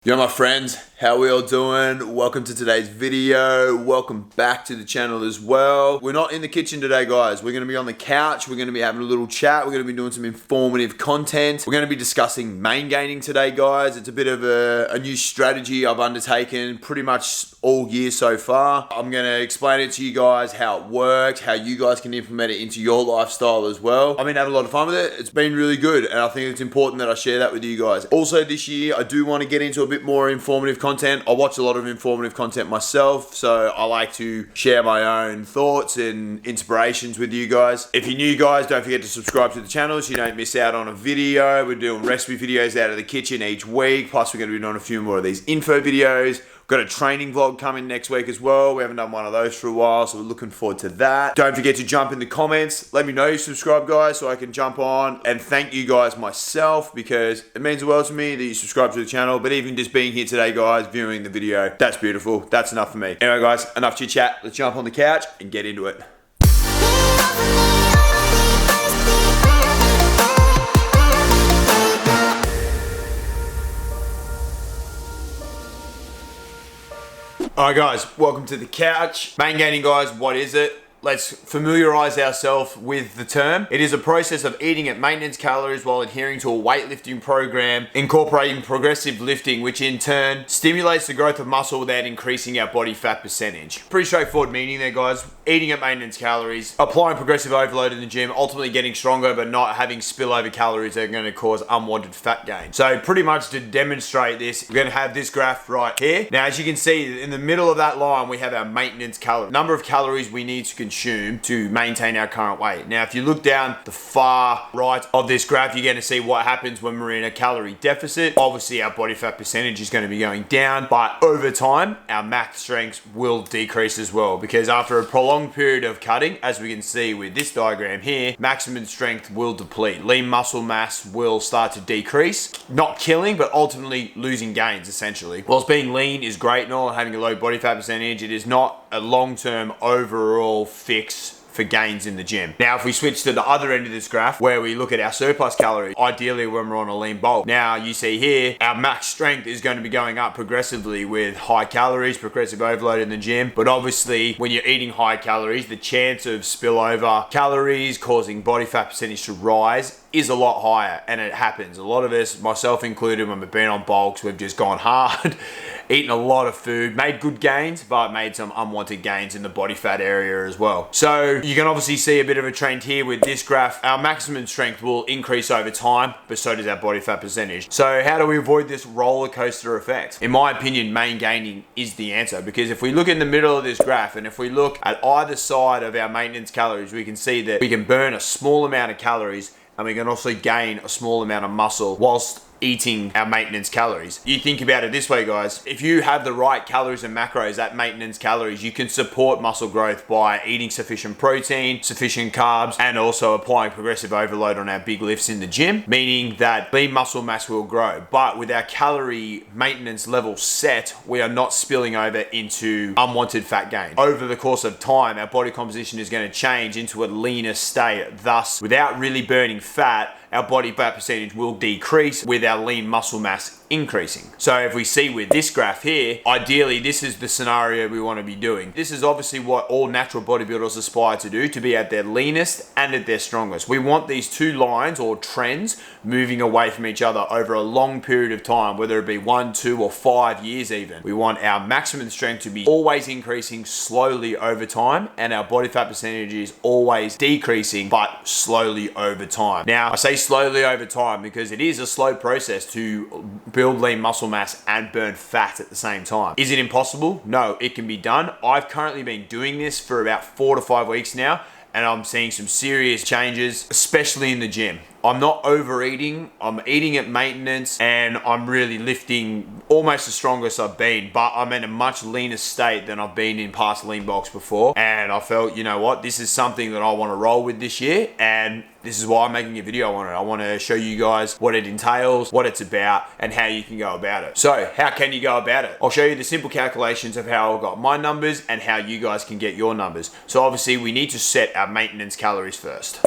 Yo my friends, how we all doing? Welcome to today's video. Welcome back to the channel as well. We're not in the kitchen today, guys. We're gonna be on the couch. We're gonna be having a little chat. We're gonna be doing some informative content. We're gonna be discussing main gaining today, guys. It's a bit of a new strategy I've undertaken pretty much all year so far. I'm gonna explain it to you guys, how it works, how you guys can implement it into your lifestyle as well. I've been having a lot of fun with it. It's been really good, and I think it's important that I share that with you guys. Also this year, I do want to get into a bit more informative content. I watch a lot of informative content myself, so I like to share my own thoughts and inspirations with you guys. If you're new, guys, don't forget to subscribe to the channel so you don't miss out on a video. We're doing recipe videos out of the kitchen each week, plus we're going to be doing a few more of these info videos. Got a training vlog coming next week as well. We haven't done one of those for a while, so we're looking forward to that. Don't forget to jump in the comments. Let me know you subscribe, guys, so I can jump on and thank you guys myself, because it means the world to me that you subscribe to the channel. But even just being here today, guys, viewing the video, that's beautiful. That's enough for me. Anyway, guys, enough chit chat. Let's jump on the couch and get into it. Alright guys, welcome to the couch. Main gaining, guys, what is it? Let's familiarize ourselves with the term. It is a process of eating at maintenance calories while adhering to a weightlifting program, incorporating progressive lifting, which in turn stimulates the growth of muscle without increasing our body fat percentage. Pretty straightforward meaning there, guys. Eating at maintenance calories, applying progressive overload in the gym, ultimately getting stronger but not having spillover calories that are going to cause unwanted fat gain. So pretty much to demonstrate this, we're going to have this graph right here. Now, as you can see, in the middle of that line, we have our maintenance calories. Number of calories we need to consume to maintain our current weight. Now, if you look down the far right of this graph, you're going to see what happens when we're in a calorie deficit. Obviously, our body fat percentage is going to be going down, but over time, our max strength will decrease as well, because after a prolonged period of cutting, as we can see with this diagram here, maximum strength will deplete. Lean muscle mass will start to decrease, not killing, but ultimately losing gains, essentially. Whilst being lean is great and all, and having a low body fat percentage, it is not a long-term overall fix for gains in the gym. Now, if we switch to the other end of this graph, where we look at our surplus calories, ideally when we're on a lean bulk. Now, you see here, our max strength is going to be going up progressively with high calories, progressive overload in the gym. But obviously, when you're eating high calories, the chance of spillover calories causing body fat percentage to rise is a lot higher, and it happens. A lot of us, myself included, when we've been on bulks, we've just gone hard, eaten a lot of food, made good gains, but made some unwanted gains in the body fat area as well. So you can obviously see a bit of a trend here with this graph. Our maximum strength will increase over time, but so does our body fat percentage. So how do we avoid this roller coaster effect? In my opinion, main gaining is the answer, because if we look in the middle of this graph, and if we look at either side of our maintenance calories, we can see that we can burn a small amount of calories, and we can also gain a small amount of muscle whilst eating our maintenance calories. You think about it this way, guys. If you have the right calories and macros at maintenance calories, you can support muscle growth by eating sufficient protein, sufficient carbs, and also applying progressive overload on our big lifts in the gym, meaning that lean muscle mass will grow. But with our calorie maintenance level set, we are not spilling over into unwanted fat gain. Over the course of time, our body composition is going to change into a leaner state. Thus, without really burning fat, our body fat percentage will decrease with our lean muscle mass increasing. So if we see with this graph here, ideally this is the scenario we want to be doing. This is obviously what all natural bodybuilders aspire to do, to be at their leanest and at their strongest. We want these two lines or trends moving away from each other over a long period of time, whether it be 1, 2, or 5 years even. We want our maximum strength to be always increasing slowly over time, and our body fat percentage is always decreasing, but slowly over time. Now, I say slowly over time because it is a slow process to build lean muscle mass and burn fat at the same time. Is it impossible? No, it can be done. I've currently been doing this for about 4 to 5 weeks now, and I'm seeing some serious changes, especially in the gym. I'm not overeating, I'm eating at maintenance, and I'm really lifting almost the strongest I've been, but I'm in a much leaner state than I've been in past lean bulks before. And I felt, you know what, this is something that I want to roll with this year, and this is why I'm making a video on it. I want to show you guys what it entails, what it's about, and how you can go about it. So how can you go about it? I'll show you the simple calculations of how I got my numbers and how you guys can get your numbers. So obviously we need to set our maintenance calories first.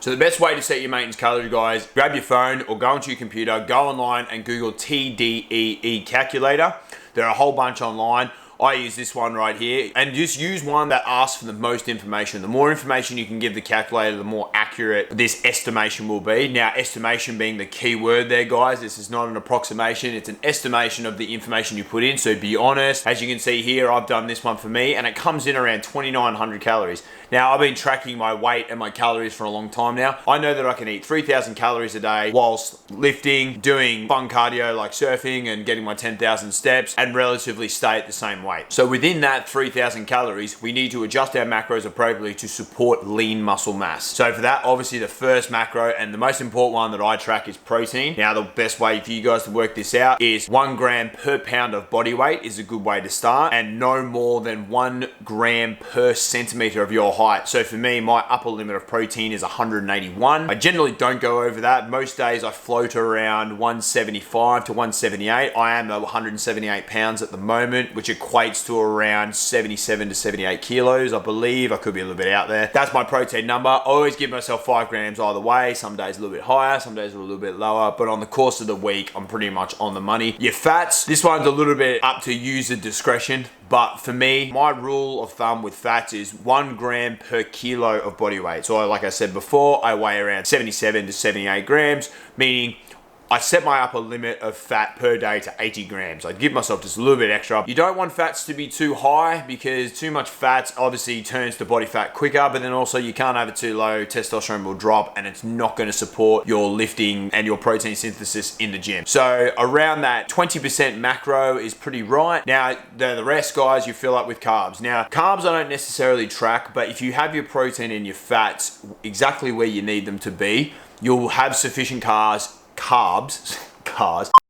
So the best way to set your maintenance calorie, guys, grab your phone or go onto your computer, go online and Google TDEE calculator. There are a whole bunch online. I use this one right here, and just use one that asks for the most information. The more information you can give the calculator, the more accurate this estimation will be. Now, estimation being the key word there, guys. This is not an approximation. It's an estimation of the information you put in. So be honest. As you can see here, I've done this one for me, and it comes in around 2,900 calories. Now, I've been tracking my weight and my calories for a long time now. I know that I can eat 3,000 calories a day whilst lifting, doing fun cardio like surfing and getting my 10,000 steps, and relatively stay at the same weight. So within that 3,000 calories, we need to adjust our macros appropriately to support lean muscle mass. So for that, obviously the first macro and the most important one that I track is protein. Now, the best way for you guys to work this out is 1 gram per pound of body weight is a good way to start, and no more than 1 gram per centimeter of your height. So for me, my upper limit of protein is 181. I generally don't go over that. Most days I float around 175 to 178. I am at 178 pounds at the moment, which equates to around 77 to 78 kilos, I believe. I could be a little bit out there. That's my protein number. I always give myself 5 grams either way. Some days a little bit higher, some days a little bit lower, but on the course of the week, I'm pretty much on the money. Your fats, this one's a little bit up to user discretion, but for me, my rule of thumb with fats is 1 gram per kilo of body weight. So like I said before, I weigh around 77 to 78 grams, meaning I set my upper limit of fat per day to 80 grams. I give myself just a little bit extra. You don't want fats to be too high, because too much fats obviously turns to body fat quicker, but then also you can't have it too low. Testosterone will drop and it's not going to support your lifting and your protein synthesis in the gym. So around that 20% macro is pretty right. Now, the rest, guys, you fill up with carbs. Now, carbs I don't necessarily track, but if you have your protein and your fats exactly where you need them to be, you'll have sufficient carbs,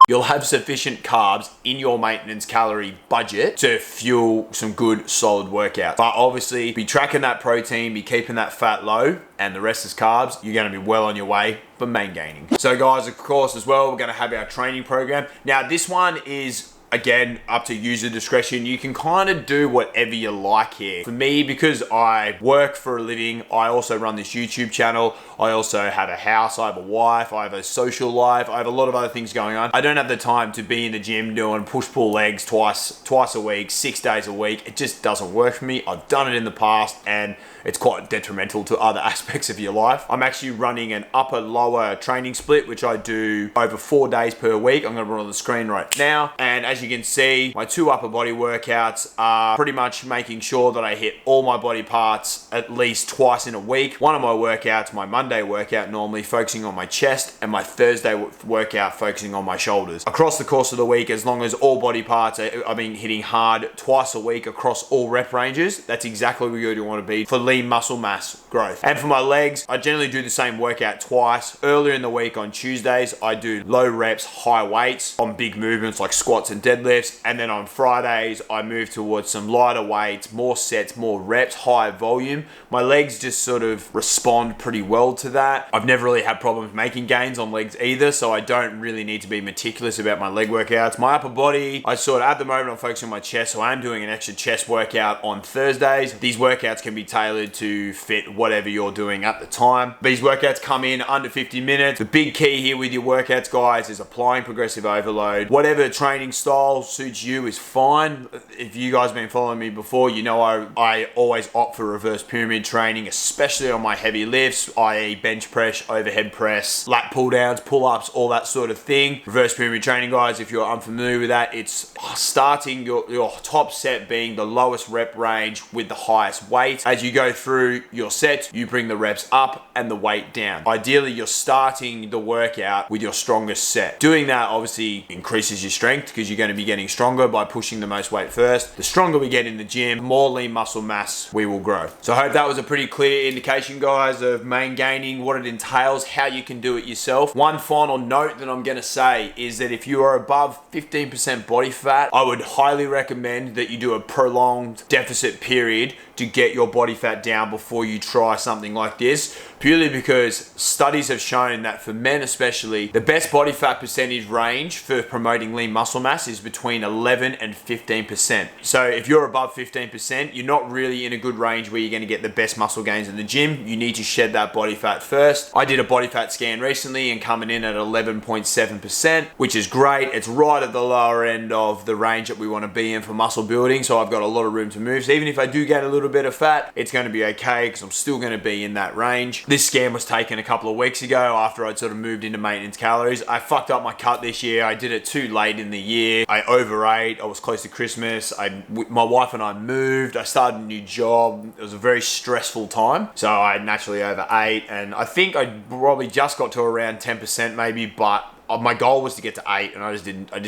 you'll have sufficient carbs in your maintenance calorie budget to fuel some good solid workouts. But obviously, be tracking that protein, be keeping that fat low, and the rest is carbs. You're going to be well on your way for main gaining. So guys, of course, as well, we're going to have our training program. Now, this one is, again, up to user discretion. You can kind of do whatever you like here. For me, because I work for a living, I also run this YouTube channel. I also have a house, I have a wife, I have a social life, I have a lot of other things going on. I don't have the time to be in the gym doing push-pull legs twice a week, 6 days a week. It just doesn't work for me. I've done it in the past and it's quite detrimental to other aspects of your life. I'm actually running an upper-lower training split, which I do over 4 days per week. I'm gonna run on the screen right now. And as you can see, my 2 upper body workouts are pretty much making sure that I hit all my body parts at least twice in a week. One of my workouts, my Monday workout, normally focusing on my chest, and my Thursday workout focusing on my shoulders. Across the course of the week, as long as all body parts I've been hitting hard twice a week across all rep ranges, that's exactly where you want to be for lean muscle mass growth. And for my legs, I generally do the same workout twice. Earlier in the week on Tuesdays, I do low reps, high weights on big movements like squats and deadlifts. And then on Fridays, I move towards some lighter weights, more sets, more reps, higher volume. My legs just sort of respond pretty well to that. I've never really had problems making gains on legs either, so I don't really need to be meticulous about my leg workouts. My upper body, at the moment I'm focusing on my chest, so I'm doing an extra chest workout on Thursdays. These workouts can be tailored to fit whatever you're doing at the time. These workouts come in under 50 minutes. The big key here with your workouts, guys, is applying progressive overload. Whatever training style suits you is fine. If you guys have been following me before, you know I always opt for reverse pyramid training, especially on my heavy lifts, i.e. bench press, overhead press, lat pull downs, pull-ups, all that sort of thing. Reverse pyramid training, guys, if you're unfamiliar with that, it's starting your top set being the lowest rep range with the highest weight. As you go through your set, you bring the reps up and the weight down. Ideally, you're starting the workout with your strongest set. Doing that obviously increases your strength because you're going to be getting stronger by pushing the most weight first. The stronger we get in the gym, the more lean muscle mass we will grow. So I hope that was a pretty clear indication, guys, of main gaining, what it entails, how you can do it yourself. One final note that I'm going to say is that if you are above 15% body fat, I would highly recommend that you do a prolonged deficit period to get your body fat down before you try something like this. purely because studies have shown that for men especially, the best body fat percentage range for promoting lean muscle mass is between 11 and 15%. So if you're above 15%, you're not really in a good range where you're going to get the best muscle gains in the gym. You need to shed that body fat first. I did a body fat scan recently and coming in at 11.7%, which is great. It's right at the lower end of the range that we want to be in for muscle building, so I've got a lot of room to move. So even if I do gain a little bit of fat, it's going to be okay because I'm still going to be in that range. This scan was taken a couple of weeks ago after I'd sort of moved into maintenance calories. I fucked up my cut this year. I did it too late in the year. I overate. I was close to Christmas. My wife and I moved. I started a new job. It was a very stressful time, so I naturally overate, and I think I probably just got to around 10% maybe, but my goal was to get to 8 and I just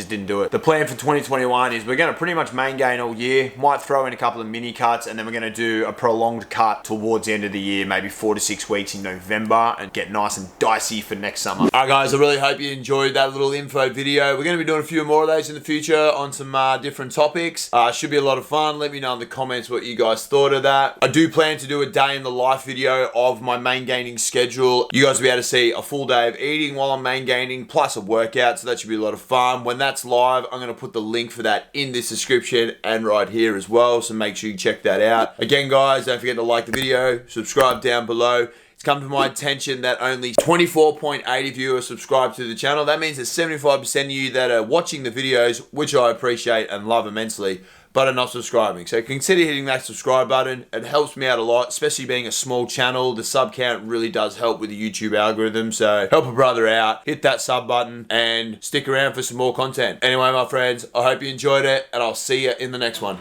didn't do it. The plan for 2021 is we're going to pretty much main gain all year. Might throw in a couple of mini cuts, and then we're going to do a prolonged cut towards the end of the year, maybe 4 to 6 weeks in November, and get nice and dicey for next summer. All right guys, I really hope you enjoyed that little info video. We're going to be doing a few more of those in the future on some different topics. Should be a lot of fun. Let me know in the comments what you guys thought of that. I do plan to do a day in the life video of my main gaining schedule. You guys will be able to see a full day of eating while I'm main gaining, plus a workout, so that should be a lot of fun. When that's live, I'm going to put the link for that in this description and right here as well, so make sure you check that out. Again guys, don't forget to like the video, subscribe down below. It's come to my attention that only 24.8 of you are subscribed to the channel. That means that 75% of you that are watching the videos, which I appreciate and love immensely, but are not subscribing. So consider hitting that subscribe button. It helps me out a lot, especially being a small channel. The sub count really does help with the YouTube algorithm. So help a brother out, hit that sub button and stick around for some more content. Anyway, my friends, I hope you enjoyed it and I'll see you in the next one.